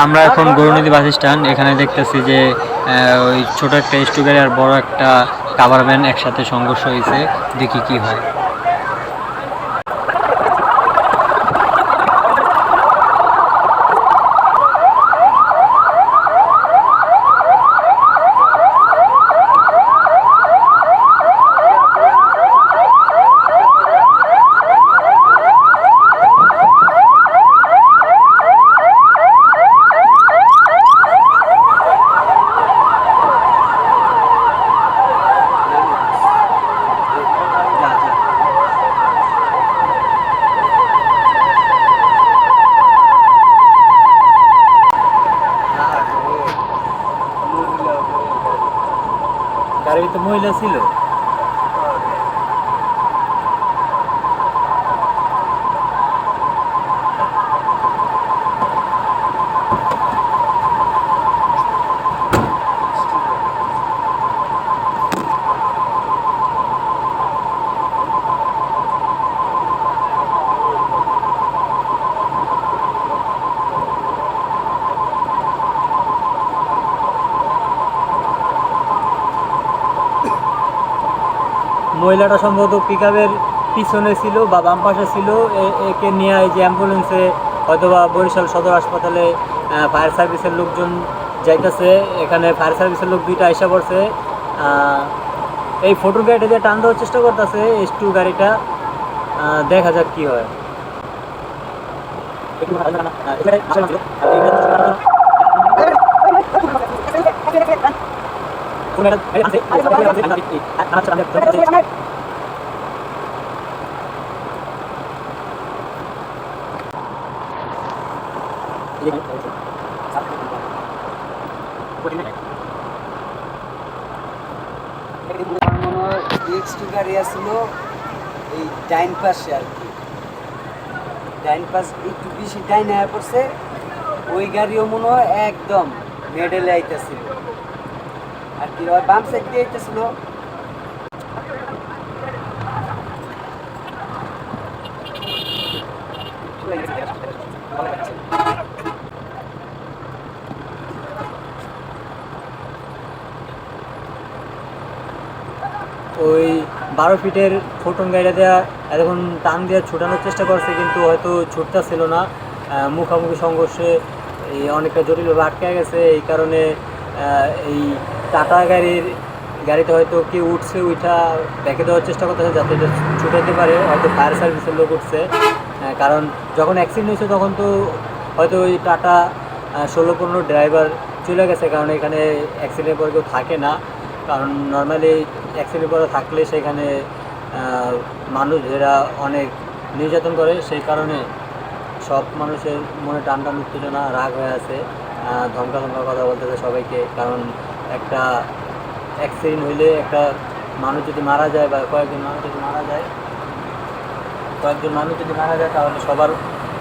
আমরা এখন Gournadi bus stand, এখানে দেখতেছি যে ওই ছোট একটা স্টুগারি আর বড় একটা কাভার ভ্যান একসাথে সংঘর্ষ হয়েছে, দেখি কি হয়। গাড়ির ভিতরে মহিলা ছিল। মহিলাটা সম্ভবত পিকআপের পিছনে ছিল বা বাম পাশে ছিল। একে নিয়ে এই যে অ্যাম্বুলেন্সে হয়তোবা বরিশাল সদর হাসপাতালে ফায়ার সার্ভিসের লোকজন যাইতেছে। এখানে ফায়ার সার্ভিসের লোক দুইটা আইসা পড়ছে। এই ফটোর গাড়িটা দিয়ে টান দেওয়ার চেষ্টা করতেছে S2 গাড়িটা, দেখা যাক কি হয়। X2 গাড়ি আসছিল এই ডাইন পাশে আর কি, ডাইন পাশ একটু বেশি ডাইনে পড়ছে। ওই গাড়িও মনে হয় একদম মেডেলে আইতেছিল আর কি, বাম সাইড দিয়ে আইতেছিল। ওই 12 ফিটের ফোটন গাড়িটা দেওয়া এতক্ষণ টান দিয়ে ছুটানোর চেষ্টা করছে, কিন্তু হয়তো ছুটতে ছিল না। মুখামুখি সংঘর্ষে এই অনেকটা জটিলভাবে আটকে গেছে। এই কারণে এই টাটা গাড়িতে হয়তো কেউ উঠছে, উঠা ব্যাকে দেওয়ার চেষ্টা করতেছে যাতে এটা ছুটাতে পারে। হয়তো ফায়ার সার্ভিসের লোক উঠছে, কারণ যখন অ্যাক্সিডেন্ট হয়েছে তখন তো হয়তো ওই টাটা 16-15 ড্রাইভার চলে গেছে, কারণ এখানে অ্যাক্সিডেন্টের পরে কেউ থাকে না। কারণ নর্মালি অ্যাক্সিডেন্ট করে থাকলে সেখানে মানুষ যারা অনেক নির্যাতন করে, সেই কারণে সব মানুষের মনে টান টান উত্তেজনা রাগ হয়ে আছে, ধমকা ধমকা কথা বলতেছে সবাইকে। কারণ একটা অ্যাক্সিডেন্ট হইলে একটা মানুষ যদি মারা যায় বা কয়েকজন মানুষ যদি মারা যায় তাহলে সবার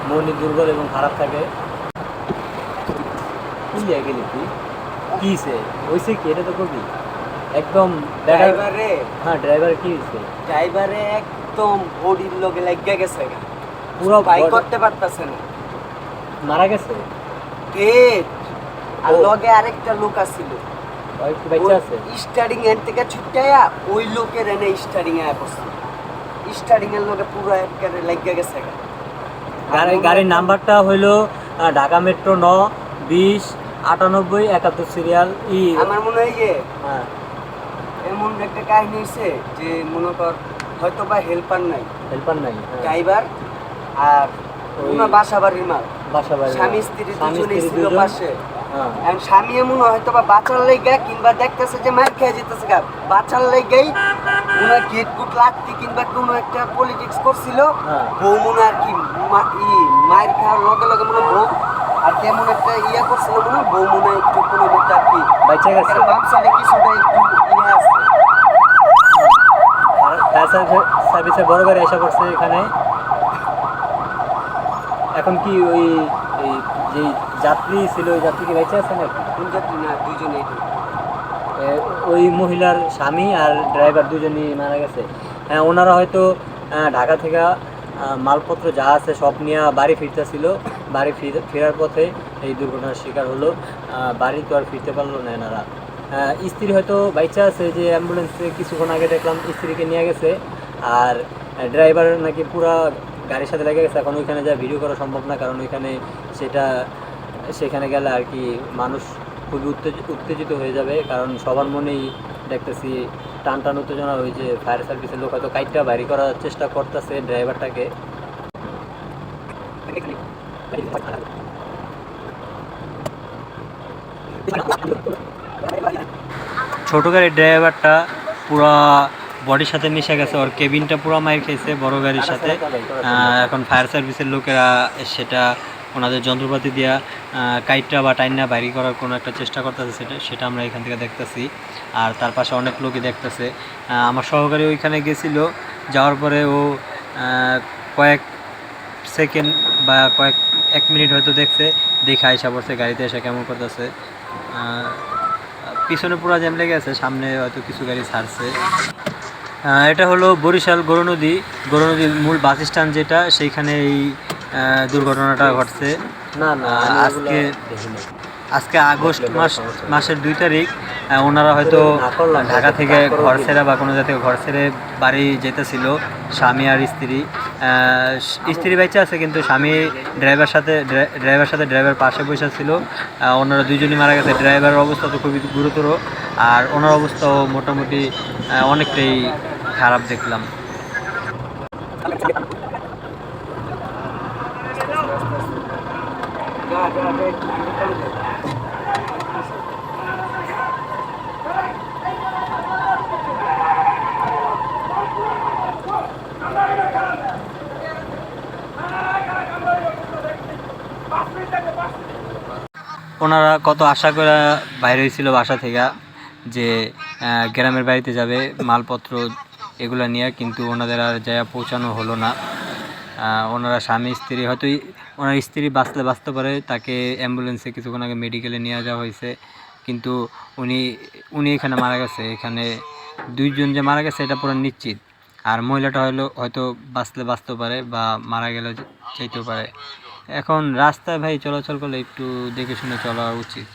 মনই দুর্বল এবং খারাপ থাকে। ইন্ডিয়া গেলি তুই কিসে হয়েছে কি এটা তো কবি একদম ড্রাইভারে, হ্যাঁ ড্রাইভার কি হয়েছে? ড্রাইভারে একদম বডির লগে লাগিয়া গেছে, পুরো বাইক করতে পারতেছে না, মারা গেছে। আর লগে আরেকটা লোক আছিল, বাচ্চা আছে। স্টারিং এর থেকে ছুটাইয়া ওই লোকের এনে স্টারিং এ পড়ছে, স্টারিং এর লগে পুরো একেবারে লাগিয়া গেছে। গাড়ির নাম্বারটা হইলো ঢাকা মেট্রো 9-20-98-71 সিরিয়াল। আমার মনে হয় যে এমন একটা কাহিনী হয়েছে যে মনে কর হয়তো বা হেল্পার নাই ড্রাইভার আর বাসাবাড়ির মাল, স্বামী স্ত্রী দুজনেই ছিল পাশে। স্বামী এমন হয়তো বা বাঁচার লাইগা কিংবা দেখতেছে যে মার খেয়ে যেতেছে, বাঁচার লাইগাই মনে হয় গেট গুট লাগতে কিংবা কোনো একটা পলিটিক্স করছিল। বউ মনে আর কি মায়ের খাওয়ার লগে লগে মনে বউ আর কেমন একটা ইয়া করছিল, মনে হয় বউ মনে একটু কোনো মতো আর কি বাচ্চা গেছে, বাম সাইডে কিছুটা একটু ইয়ে আছে। সার্ভিসের বড় গাড়ি এসে পড়ছে এখানে। এখন কি ওই যে যাত্রী ছিল ওই যাত্রী কি বেঁচে আছে নাকি? কোন যাত্রী? না, দুইজনেই। ওই মহিলার স্বামী আর ড্রাইভার দুজনই মারা গেছে। হ্যাঁ, ওনারা হয়তো ঢাকা থেকে মালপত্র যা আছে সব নিয়ে বাড়ি ফিরতেছিল। বাড়ি ফেরার পথে এই দুর্ঘটনার শিকার হলো। বাড়ি তো আর ফিরতে পারলো না এনারা। স্ত্রী হয়তো বাইচা আছে, যে অ্যাম্বুলেন্সে কিছুক্ষণ আগে দেখলাম স্ত্রীকে নিয়ে গেছে, আর ড্রাইভার নাকি পুরা গাড়ির সাথে লেগে গেছে। এখন ওইখানে যা ভিডিও করা সম্ভব না, কারণ ওইখানে সেখানে গেলে আর কি মানুষ খুবই উত্তেজিত হয়ে যাবে, কারণ সবার মনেই দেখতেছি টান উত্তেজনা। ওই যে ফায়ার সার্ভিসের লোক হয়তো কাইটটা বাইরে করার চেষ্টা করতেছে ড্রাইভারটাকে। ছোটো গাড়ির ড্রাইভারটা পুরা বডির সাথে মিশে গেছে, ওর কেবিনটা পুরো মাইর খেয়েছে বড় গাড়ির সাথে। এখন ফায়ার সার্ভিসের লোকেরা সেটা ওনাদের যন্ত্রপাতি দিয়া কাইটটা বা টাইনা বাইরে করার কোনো একটা চেষ্টা করতেছে, সেটা আমরা এখান থেকে দেখতেছি। আর তার পাশে অনেক লোকই দেখতেছে। আমার সহকারী ওইখানে গেছিল, যাওয়ার পরে ও কয়েক সেকেন্ড বা এক মিনিট হয়তো দেখছে, দেখে আইসা পড়ছে গাড়িতে এসে কেমন করতেছে। পিছনে পুরো জ্যাম লেগে আছে, সামনে হয়তো কিছু গাড়ি ছাড়ছে। এটা হলো বরিশাল গৌরনদীর মূল বাস স্ট্যান্ড, যেটা সেইখানে এই দুর্ঘটনাটা ঘটছে। আজকে আগস্ট মাসের 2 তারিখ। ওনারা হয়তো ঢাকা থেকে ঘর ছেড়ে বা কোনো জায়গা ঘর ছেড়ে বাড়ি যেতেছিল, স্বামী আর স্ত্রী বেঁচে আছে, কিন্তু স্বামী ড্রাইভার পাশে বসে ছিল। ওনারা দুইজনই মারা গেছে। ড্রাইভারের অবস্থা তো খুবই গুরুতর, আর ওনার অবস্থাও মোটামুটি অনেকটাই খারাপ দেখলাম। ওনারা কত আশা করে বাইরে হয়েছিল বাসা থেকে, যে গ্রামের বাড়িতে যাবে মালপত্র এগুলো নিয়ে, কিন্তু ওনাদের আর জায়গা পৌঁছানো হলো না। ওনারা স্বামী স্ত্রী, হয়তো ওনার স্ত্রী বাঁচতে পারে, তাকে অ্যাম্বুলেন্সে কিছুক্ষণ আগে মেডিকেলে নিয়ে যাওয়া হয়েছে, কিন্তু উনি এখানে মারা গেছে। এখানে 2 জন যে মারা গেছে এটা পুরো নিশ্চিত। আর মহিলাটা হয়তো বাঁচতে পারে বা মারা গেলে চাইতেও পারে। এখন রাস্তায় ভাই চলাচল করলে একটু দেখে শুনে চলা উচিত।